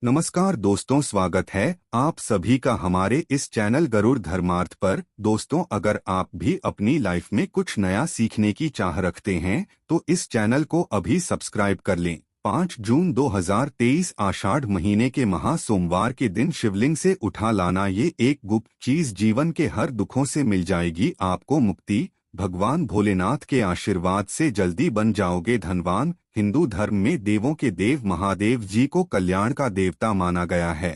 नमस्कार दोस्तों, स्वागत है आप सभी का हमारे इस चैनल गरुड़ धर्मार्थ पर। दोस्तों, अगर आप भी अपनी लाइफ में कुछ नया सीखने की चाह रखते हैं तो इस चैनल को अभी सब्सक्राइब कर लें। 5 जून 2023 आषाढ़ महीने के महा सोमवार के दिन शिवलिंग से उठा लाना ये एक गुप्त चीज जीवन के हर दुखों से मिल जाएगी आपको मुक्ति। भगवान भोलेनाथ के आशीर्वाद से जल्दी बन जाओगे धनवान। हिंदू धर्म में देवों के देव महादेव जी को कल्याण का देवता माना गया है।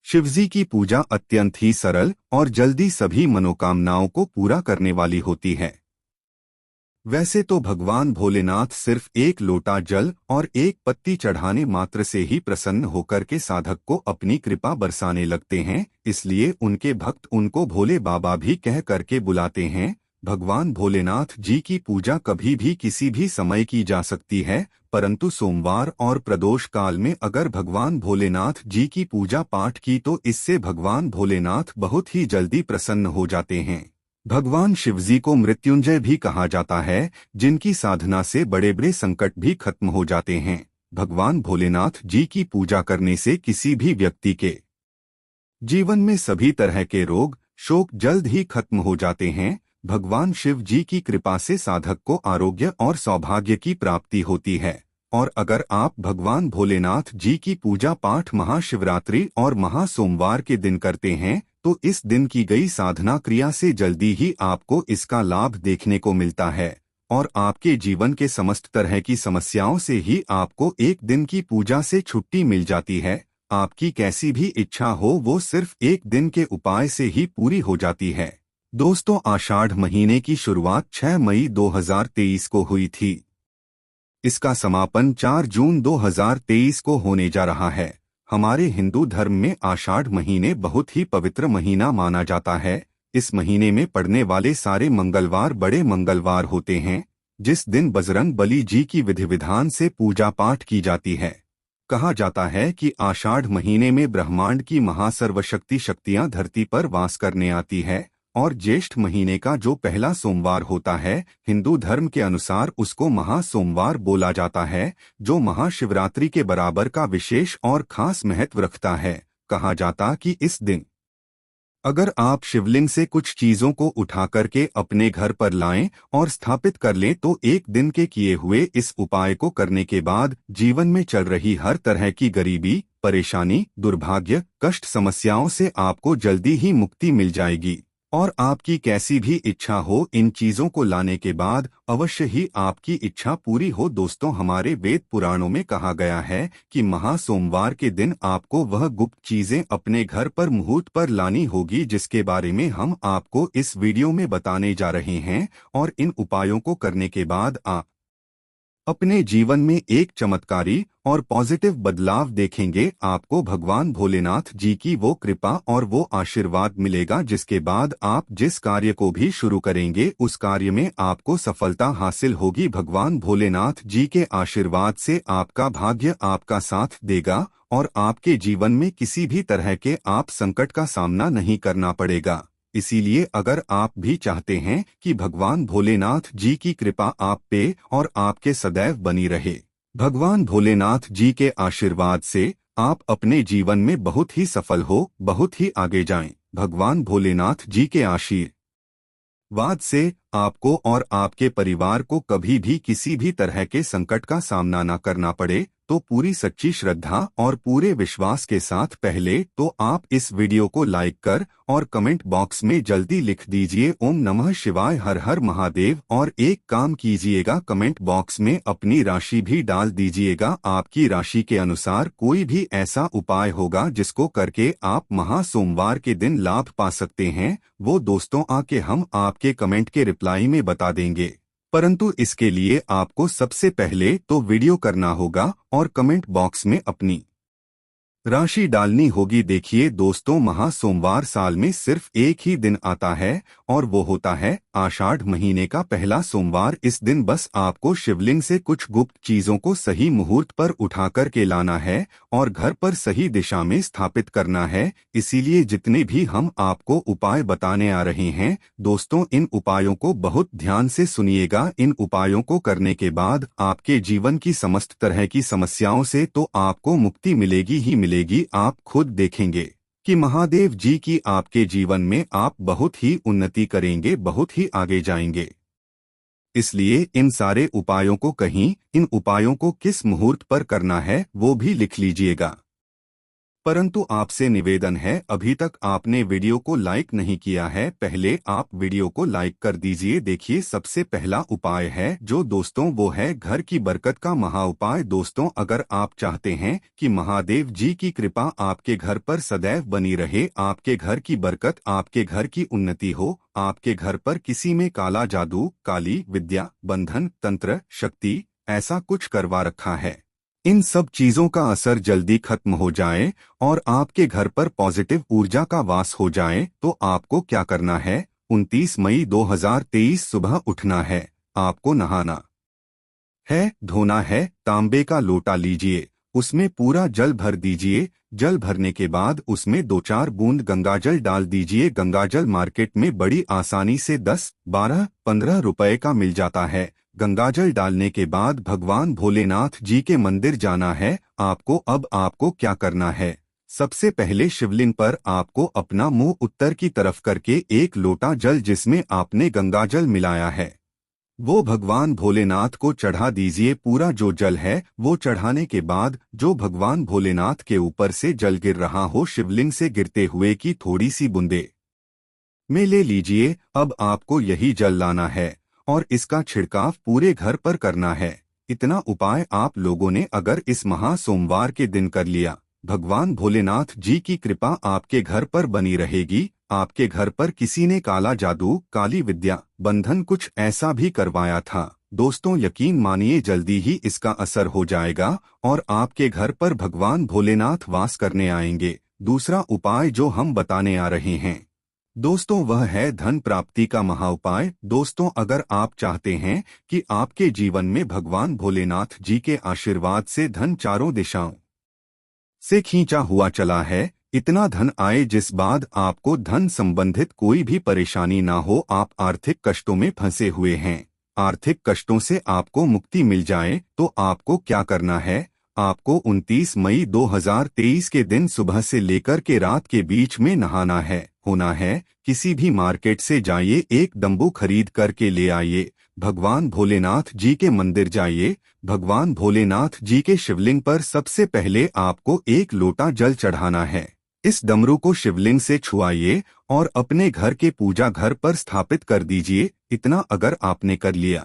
शिवजी की पूजा अत्यंत ही सरल और जल्दी सभी मनोकामनाओं को पूरा करने वाली होती है। वैसे तो भगवान भोलेनाथ सिर्फ एक लोटा जल और एक पत्ती चढ़ाने मात्र से ही प्रसन्न होकर के साधक को अपनी कृपा बरसाने लगते हैं, इसलिए उनके भक्त उनको भोले बाबा भी कह करके बुलाते हैं। भगवान भोलेनाथ जी की पूजा कभी भी किसी भी समय की जा सकती है, परंतु सोमवार और प्रदोष काल में अगर भगवान भोलेनाथ जी की पूजा पाठ की तो इससे भगवान भोलेनाथ बहुत ही जल्दी प्रसन्न हो जाते हैं। भगवान शिवजी को मृत्युंजय भी कहा जाता है, जिनकी साधना से बड़े बड़े संकट भी खत्म हो जाते हैं। भगवान भोलेनाथ जी की पूजा करने से किसी भी व्यक्ति के जीवन में सभी तरह के रोग शोक जल्द ही खत्म हो जाते हैं। भगवान शिव जी की कृपा से साधक को आरोग्य और सौभाग्य की प्राप्ति होती है। और अगर आप भगवान भोलेनाथ जी की पूजा पाठ महाशिवरात्रि और महासोमवार के दिन करते हैं तो इस दिन की गई साधना क्रिया से जल्दी ही आपको इसका लाभ देखने को मिलता है और आपके जीवन के समस्त तरह की समस्याओं से ही आपको एक दिन की पूजा से छुट्टी मिल जाती है। आपकी कैसी भी इच्छा हो वो सिर्फ एक दिन के उपाय से ही पूरी हो जाती है। दोस्तों, आषाढ़ महीने की शुरुआत 6 मई 2023 को हुई थी। इसका समापन 4 जून 2023 को होने जा रहा है। हमारे हिंदू धर्म में आषाढ़ महीने बहुत ही पवित्र महीना माना जाता है। इस महीने में पड़ने वाले सारे मंगलवार बड़े मंगलवार होते हैं, जिस दिन बजरंग बली जी की विधि विधान से पूजा पाठ की जाती है। कहा जाता है कि आषाढ़ महीने में ब्रह्मांड की महासर्वशक्ति शक्तियां धरती पर वास करने आती है और ज्येष्ठ महीने का जो पहला सोमवार होता है, हिंदू धर्म के अनुसार उसको महासोमवार बोला जाता है, जो महाशिवरात्रि के बराबर का विशेष और खास महत्व रखता है। कहा जाता कि इस दिन अगर आप शिवलिंग से कुछ चीजों को उठा करके अपने घर पर लाएं और स्थापित कर लें तो एक दिन के किए हुए इस उपाय को करने के बाद जीवन में चल रही हर तरह की गरीबी, परेशानी, दुर्भाग्य, कष्ट, समस्याओं से आपको जल्दी ही मुक्ति मिल जाएगी। और आपकी कैसी भी इच्छा हो इन चीजों को लाने के बाद अवश्य ही आपकी इच्छा पूरी हो। दोस्तों, हमारे वेद पुराणों में कहा गया है कि महासोमवार के दिन आपको वह गुप्त चीजें अपने घर पर मुहूर्त पर लानी होगी, जिसके बारे में हम आपको इस वीडियो में बताने जा रहे हैं। और इन उपायों को करने के बाद आप अपने जीवन में एक चमत्कारी और पॉजिटिव बदलाव देखेंगे। आपको भगवान भोलेनाथ जी की वो कृपा और वो आशीर्वाद मिलेगा, जिसके बाद आप जिस कार्य को भी शुरू करेंगे उस कार्य में आपको सफलता हासिल होगी। भगवान भोलेनाथ जी के आशीर्वाद से आपका भाग्य आपका साथ देगा और आपके जीवन में किसी भी तरह के आप संकट का सामना नहीं करना पड़ेगा। इसीलिए अगर आप भी चाहते हैं कि भगवान भोलेनाथ जी की कृपा आप पे और आपके सदैव बनी रहे, भगवान भोलेनाथ जी के आशीर्वाद से आप अपने जीवन में बहुत ही सफल हो, बहुत ही आगे जाएं। भगवान भोलेनाथ जी के आशीर्वाद से आपको और आपके परिवार को कभी भी किसी भी तरह के संकट का सामना न करना पड़े, तो पूरी सच्ची श्रद्धा और पूरे विश्वास के साथ पहले तो आप इस वीडियो को लाइक कर और कमेंट बॉक्स में जल्दी लिख दीजिए ओम नमः शिवाय, हर हर महादेव। और एक काम कीजिएगा, कमेंट बॉक्स में अपनी राशि भी डाल दीजिएगा। आपकी राशि के अनुसार कोई भी ऐसा उपाय होगा जिसको करके आप महासोमवार के दिन लाभ पा सकते हैं, वो दोस्तों आके हम आपके कमेंट के रिप्लाई में बता देंगे। परंतु इसके लिए आपको सबसे पहले तो वीडियो करना होगा और कमेंट बॉक्स में अपनी राशि डालनी होगी। देखिए दोस्तों, महासोमवार साल में सिर्फ एक ही दिन आता है और वो होता है आषाढ़ महीने का पहला सोमवार। इस दिन बस आपको शिवलिंग से कुछ गुप्त चीजों को सही मुहूर्त पर उठा कर के लाना है और घर पर सही दिशा में स्थापित करना है। इसीलिए जितने भी हम आपको उपाय बताने आ रहे हैं दोस्तों, इन उपायों को बहुत ध्यान से सुनिएगा। इन उपायों को करने के बाद आपके जीवन की समस्त तरह की समस्याओं से तो आपको मुक्ति मिलेगी ही मिलेगी। मिलेगी आप खुद देखेंगे कि महादेव जी की आपके जीवन में आप बहुत ही उन्नति करेंगे, बहुत ही आगे जाएंगे। इसलिए इन सारे उपायों को कहीं, इन उपायों को किस मुहूर्त पर करना है वो भी लिख लीजिएगा। परंतु आपसे निवेदन है, अभी तक आपने वीडियो को लाइक नहीं किया है, पहले आप वीडियो को लाइक कर दीजिए। देखिए, सबसे पहला उपाय है जो दोस्तों वो है घर की बरकत का महा उपाय। दोस्तों, अगर आप चाहते हैं कि महादेव जी की कृपा आपके घर पर सदैव बनी रहे, आपके घर की बरकत, आपके घर की उन्नति हो, आपके घर पर किसी में काला जादू, काली विद्या, बंधन, तंत्र, शक्ति ऐसा कुछ करवा रखा है, इन सब चीजों का असर जल्दी खत्म हो जाए और आपके घर पर पॉजिटिव ऊर्जा का वास हो जाए, तो आपको क्या करना है? 29 मई 2023 सुबह उठना है, आपको नहाना है, धोना है, तांबे का लोटा लीजिए, उसमें पूरा जल भर दीजिए। जल भरने के बाद उसमें 2-4 बूंद गंगाजल डाल दीजिए। गंगाजल मार्केट में बड़ी आसानी से 10, 12, 15 रुपए का मिल जाता है। गंगाजल डालने के बाद भगवान भोलेनाथ जी के मंदिर जाना है आपको। अब आपको क्या करना है? सबसे पहले शिवलिंग पर आपको अपना मुंह उत्तर की तरफ करके एक लोटा जल जिसमें आपने गंगाजल मिलाया है वो भगवान भोलेनाथ को चढ़ा दीजिए। पूरा जो जल है वो चढ़ाने के बाद जो भगवान भोलेनाथ के ऊपर से जल गिर रहा हो, शिवलिंग से गिरते हुए की थोड़ी सी बूंदे में ले लीजिए। अब आपको यही जल लाना है और इसका छिड़काव पूरे घर पर करना है। इतना उपाय आप लोगों ने अगर इस महा सोमवार के दिन कर लिया, भगवान भोलेनाथ जी की कृपा आपके घर पर बनी रहेगी। आपके घर पर किसी ने काला जादू, काली विद्या, बंधन कुछ ऐसा भी करवाया था, दोस्तों यकीन मानिए जल्दी ही इसका असर हो जाएगा और आपके घर पर भगवान भोलेनाथ वास करने आएंगे। दूसरा उपाय जो हम बताने आ रहे हैं दोस्तों वह है धन प्राप्ति का महा उपाय। दोस्तों, अगर आप चाहते हैं कि आपके जीवन में भगवान भोलेनाथ जी के आशीर्वाद से धन चारों दिशाओं से खींचा हुआ चला है, इतना धन आए जिस बाद आपको धन संबंधित कोई भी परेशानी ना हो, आप आर्थिक कष्टों में फंसे हुए हैं, आर्थिक कष्टों से आपको मुक्ति मिल जाए, तो आपको क्या करना है? आपको 29 मई 2023 के दिन सुबह से लेकर के रात के बीच में नहाना है, होना है। किसी भी मार्केट से जाइए, एक डंबू खरीद करके ले आइए, भगवान भोलेनाथ जी के मंदिर जाइए, भगवान भोलेनाथ जी के शिवलिंग पर सबसे पहले आपको एक लोटा जल चढ़ाना है। इस डमरू को शिवलिंग से छुआइए और अपने घर के पूजा घर पर स्थापित कर दीजिए। इतना अगर आपने कर लिया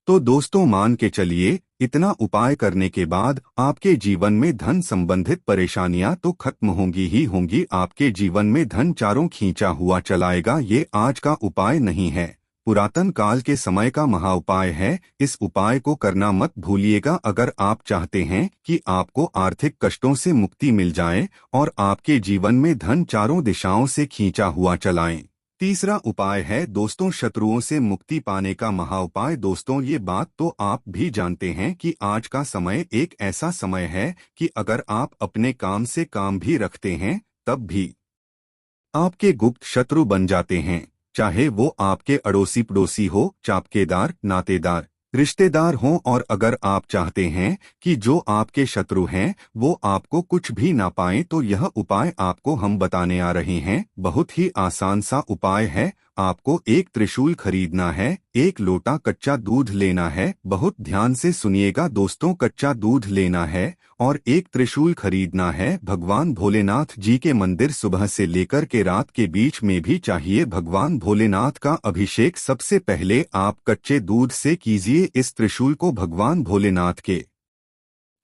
तो दोस्तों मान के चलिए, इतना उपाय करने के बाद आपके जीवन में धन संबंधित परेशानियां तो खत्म होंगी ही होंगी। आपके जीवन में धन चारों खींचा हुआ चलाएगा। ये आज का उपाय नहीं है, पुरातन काल के समय का महा उपाय है। इस उपाय को करना मत भूलिएगा अगर आप चाहते हैं कि आपको आर्थिक कष्टों से मुक्ति मिल जाए और आपके जीवन में धन चारों दिशाओं से खींचा हुआ चलाएं। तीसरा उपाय है दोस्तों शत्रुओं से मुक्ति पाने का महा उपाय। दोस्तों, ये बात तो आप भी जानते हैं कि आज का समय एक ऐसा समय है कि अगर आप अपने काम से काम भी रखते हैं तब भी आपके गुप्त शत्रु बन जाते हैं, चाहे वो आपके अड़ोसी पड़ोसी हो, चापकेदार, नातेदार, रिश्तेदार हों। और अगर आप चाहते हैं कि जो आपके शत्रु हैं वो आपको कुछ भी ना पाएं, तो यह उपाय आपको हम बताने आ रहे हैं। बहुत ही आसान सा उपाय है। आपको एक त्रिशूल खरीदना है, एक लोटा कच्चा दूध लेना है, बहुत ध्यान से सुनिएगा दोस्तों, कच्चा दूध लेना है और एक त्रिशूल खरीदना है। भगवान भोलेनाथ जी के मंदिर सुबह से लेकर के रात के बीच में भी चाहिए। भगवान भोलेनाथ का अभिषेक सबसे पहले आप कच्चे दूध से कीजिए। इस त्रिशूल को भगवान भोलेनाथ के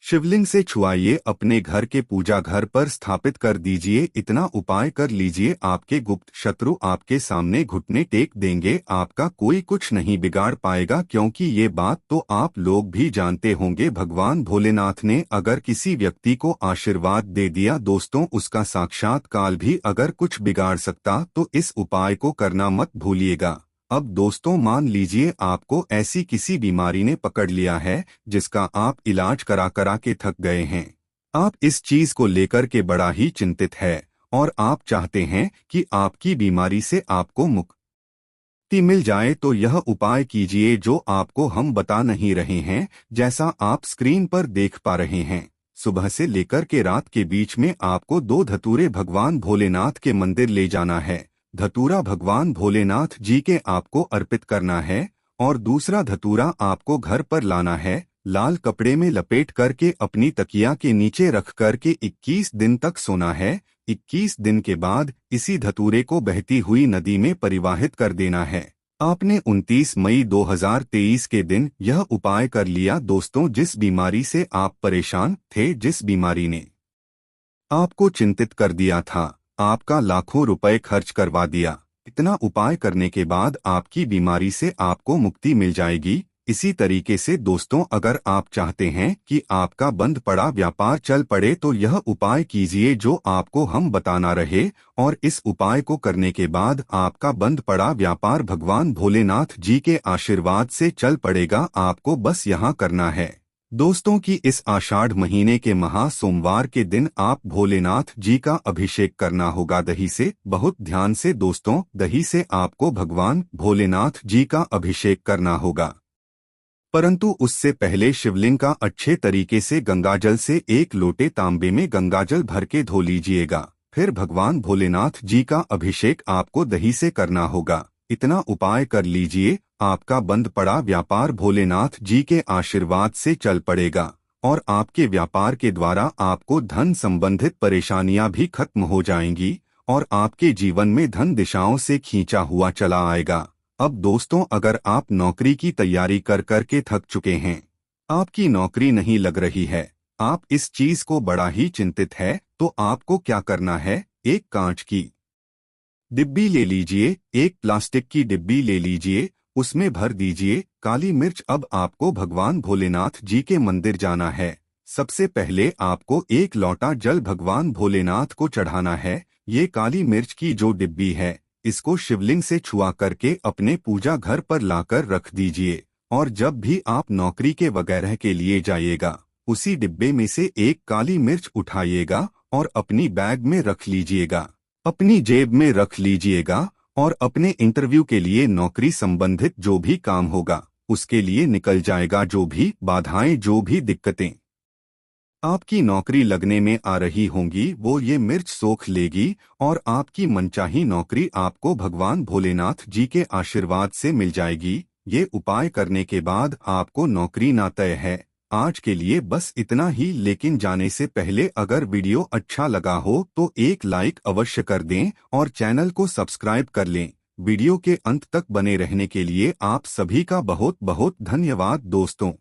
शिवलिंग से छुआइए, अपने घर के पूजा घर पर स्थापित कर दीजिए। इतना उपाय कर लीजिए, आपके गुप्त शत्रु आपके सामने घुटने टेक देंगे, आपका कोई कुछ नहीं बिगाड़ पाएगा। क्योंकि ये बात तो आप लोग भी जानते होंगे, भगवान भोलेनाथ ने अगर किसी व्यक्ति को आशीर्वाद दे दिया दोस्तों, उसका साक्षात काल भी अगर कुछ बिगाड़ सकता, तो इस उपाय को करना मत भूलिएगा। अब दोस्तों मान लीजिए आपको ऐसी किसी बीमारी ने पकड़ लिया है जिसका आप इलाज करा करा के थक गए हैं, आप इस चीज को लेकर के बड़ा ही चिंतित है और आप चाहते हैं कि आपकी बीमारी से आपको मुक्ति मिल जाए, तो यह उपाय कीजिए जो आपको हम बता नहीं रहे हैं, जैसा आप स्क्रीन पर देख पा रहे हैं। सुबह से लेकर के रात के बीच में आपको 2 धतूरे भगवान भोलेनाथ के मंदिर ले जाना है। धतूरा भगवान भोलेनाथ जी के आपको अर्पित करना है और दूसरा धतूरा आपको घर पर लाना है। लाल कपड़े में लपेट करके अपनी तकिया के नीचे रख करके 21 दिन तक सोना है। 21 दिन के बाद इसी धतूरे को बहती हुई नदी में परिवाहित कर देना है। आपने 29 मई 2023 के दिन यह उपाय कर लिया दोस्तों। जिस बीमारी से आप परेशान थे, जिस बीमारी ने आपको चिंतित कर दिया था, आपका लाखों रुपए खर्च करवा दिया, इतना उपाय करने के बाद आपकी बीमारी से आपको मुक्ति मिल जाएगी। इसी तरीके से दोस्तों, अगर आप चाहते हैं कि आपका बंद पड़ा व्यापार चल पड़े तो यह उपाय कीजिए जो आपको हम बताना रहे, और इस उपाय को करने के बाद आपका बंद पड़ा व्यापार भगवान भोलेनाथ जी के आशीर्वाद से चल पड़ेगा। आपको बस यहाँ करना है दोस्तों कि इस आषाढ़ महीने के महा सोमवार के दिन आप भोलेनाथ जी का अभिषेक करना होगा दही से। बहुत ध्यान से दोस्तों, दही से आपको भगवान भोलेनाथ जी का अभिषेक करना होगा, परंतु उससे पहले शिवलिंग का अच्छे तरीके से गंगाजल से 1 लोटे तांबे में गंगाजल भर के धो लीजिएगा। फिर भगवान भोलेनाथ जी का अभिषेक आपको दही से करना होगा। इतना उपाय कर लीजिए, आपका बंद पड़ा व्यापार भोलेनाथ जी के आशीर्वाद से चल पड़ेगा और आपके व्यापार के द्वारा आपको धन संबंधित परेशानियां भी खत्म हो जाएंगी और आपके जीवन में धन दिशाओं से खींचा हुआ चला आएगा। अब दोस्तों, अगर आप नौकरी की तैयारी कर करके थक चुके हैं, आपकी नौकरी नहीं लग रही है, आप इस चीज को बड़ा ही चिंतित है, तो आपको क्या करना है, एक कांच की डिब्बी ले लीजिए, एक प्लास्टिक की डिब्बी ले लीजिए, उसमें भर दीजिए काली मिर्च। अब आपको भगवान भोलेनाथ जी के मंदिर जाना है। सबसे पहले आपको 1 लोटा जल भगवान भोलेनाथ को चढ़ाना है। ये काली मिर्च की जो डिब्बी है, इसको शिवलिंग से छुआ करके अपने पूजा घर पर लाकर रख दीजिए, और जब भी आप नौकरी के वगैरह के लिए जाइएगा, उसी डिब्बे में से 1 काली मिर्च उठाइएगा और अपनी बैग में रख लीजिएगा, अपनी जेब में रख लीजिएगा, और अपने इंटरव्यू के लिए नौकरी संबंधित जो भी काम होगा उसके लिए निकल जाएगा। जो भी बाधाएं, जो भी दिक्कतें आपकी नौकरी लगने में आ रही होंगी, वो ये मिर्च सोख लेगी और आपकी मनचाही नौकरी आपको भगवान भोलेनाथ जी के आशीर्वाद से मिल जाएगी। ये उपाय करने के बाद आपको नौकरी ना तय है। आज के लिए बस इतना ही, लेकिन जाने से पहले अगर वीडियो अच्छा लगा हो तो एक लाइक अवश्य कर दें और चैनल को सब्सक्राइब कर लें। वीडियो के अंत तक बने रहने के लिए आप सभी का बहुत बहुत धन्यवाद दोस्तों।